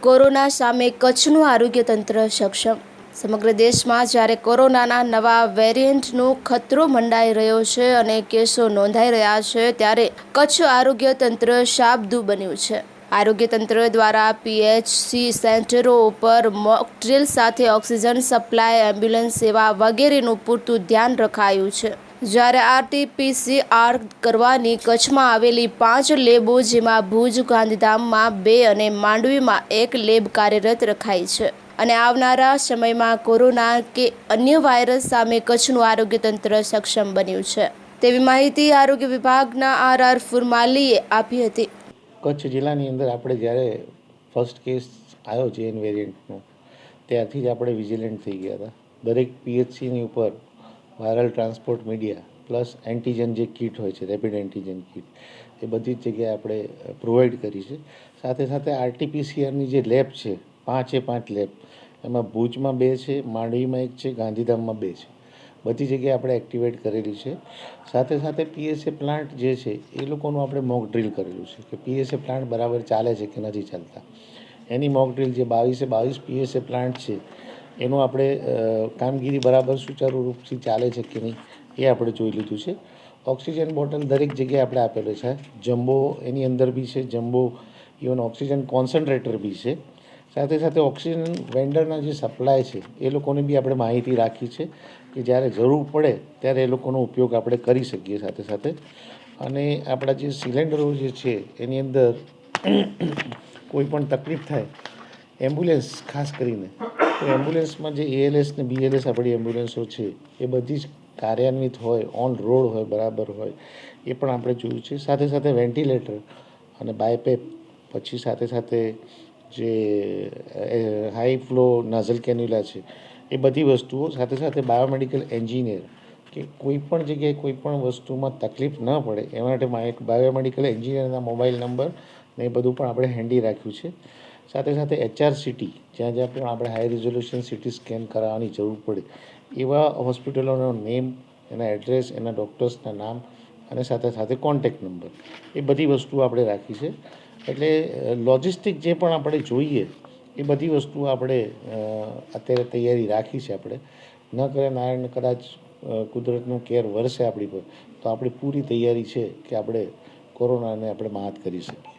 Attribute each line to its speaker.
Speaker 1: Corona સામે કચ્છનું આરોગ્ય તંત્ર સક્ષમ. સમગ્ર દેશમાં જ્યારે કોરોનાના નવા વેરિયન્ટનો ખતરો મંડાઈ રહ્યો છે અને કેસો નોંધાઈ રહ્યા છે, ત્યારે કચ્છ આરોગ્ય તંત્ર શાબદું બન્યું છે. આરોગ્ય તંત્ર દ્વારા પીએચસી સેન્ટરો ઉપર મોક ડ્રીલ સાથે ઓક્સિજન સપ્લાય, એમ્બ્યુલન્સ સેવા વગેરેનું પૂરતું ધ્યાન રખાયું છે. જ્યારે RT-PCR કરવાની કચ્છમાં આવેલી 5 લેબો, જેમાં ભુજ, ગાંધીધામમાં 2 અને માંડવીમાં 1 લેબ કાર્યરત રખાઈ છે અને આવનારા સમયમાં કોરોના કે અન્ય વાયરસ સામે કચ્છનું આરોગ્ય તંત્ર સક્ષમ બન્યું છે, તેવી માહિતી આરોગ્ય વિભાગના RR ફુરમાલીએ આપી હતી.
Speaker 2: કચ્છ જિલ્લાની અંદર આપણે જ્યારે ફર્સ્ટ કેસ આવ્યો ચેન વેરિયન્ટનો, ત્યારથી જ આપણે વિજિલન્ટ થઈ ગયા હતા. દરેક પીએચસીની ઉપર viral transport media plus antigen જે કીટ હોય છે, રેપિડ એન્ટીજન કીટ, એ બધી જ જગ્યાએ આપણે પ્રોવાઈડ કરી છે. સાથે સાથે RT-PCRની જે લેબ છે, 5 લેબ, એમાં ભુજમાં 2 છે, માંડવીમાં 1 છે, ગાંધીધામમાં 2 છે. બધી જગ્યાએ આપણે એક્ટિવેટ કરેલી છે. સાથે સાથે PSA પ્લાન્ટ જે છે એ લોકોનું આપણે મોક ડ્રીલ કરેલું છે કે PSA પ્લાન્ટ બરાબર ચાલે છે કે નથી ચાલતા. એની મોક ડ્રીલ જે 22 PSA પ્લાન્ટ છે એનું આપણે કામગીરી બરાબર સુચારુ રૂપથી ચાલે છે કે નહીં એ આપણે જોઈ લીધું છે. ઓક્સિજન બોટલ દરેક જગ્યાએ આપણે આપેલો છે. જમ્બો એની અંદર બી છે, જમ્બો ઇવન ઓક્સિજન કોન્સન્ટ્રેટર બી છે. સાથે સાથે ઓક્સિજન વેન્ડરના જે સપ્લાય છે એ લોકોને બી આપણે માહિતી રાખી છે કે જ્યારે જરૂર પડે ત્યારે એ લોકોનો ઉપયોગ આપણે કરી શકીએ. સાથે સાથે અને આપણા જે સિલિન્ડરો જે છે એની અંદર કોઈ પણ તકલીફ થાય, એમ્બ્યુલન્સ ખાસ કરીને, તો એમ્બ્યુલન્સમાં જે ALS ને BLS આપણી એમ્બ્યુલન્સો છે એ બધી જ કાર્યાન્વિત હોય, ઓન રોડ હોય, બરાબર હોય, એ પણ આપણે જોયું છે. સાથે સાથે વેન્ટિલેટર અને બાયપેપ, પછી સાથે સાથે જે હાઈ ફ્લો નાઝલ કેન્યુલા છે, એ બધી વસ્તુઓ, સાથે સાથે બાયોમેડિકલ એન્જિનિયર કે કોઈ પણ જગ્યાએ કોઈ પણ વસ્તુમાં તકલીફ ન પડે એ માટે બાયોમેડિકલ એન્જિનિયરના મોબાઈલ નંબર ને એ બધું પણ આપણે હેન્ડી રાખ્યું છે. સાથે સાથે HRCT, જ્યાં જ્યાં પણ આપણે હાઈ રિઝોલ્યુશન CT સ્કેન કરાવવાની જરૂર પડે એવા હોસ્પિટલોનો નેમ, એના એડ્રેસ, એના ડૉક્ટર્સના નામ અને સાથે સાથે કોન્ટેક્ટ નંબર, એ બધી વસ્તુઓ આપણે રાખી છે. એટલે લોજિસ્ટિક જે પણ આપણે જોઈએ એ બધી વસ્તુઓ આપણે અત્યારે તૈયારી રાખી છે. આપણે ન કરે નારાયણ કદાચ કુદરતનું કેર વરસે આપણી પર, તો આપણી પૂરી તૈયારી છે કે આપણે કોરોનાને આપણે માત કરી શકીએ.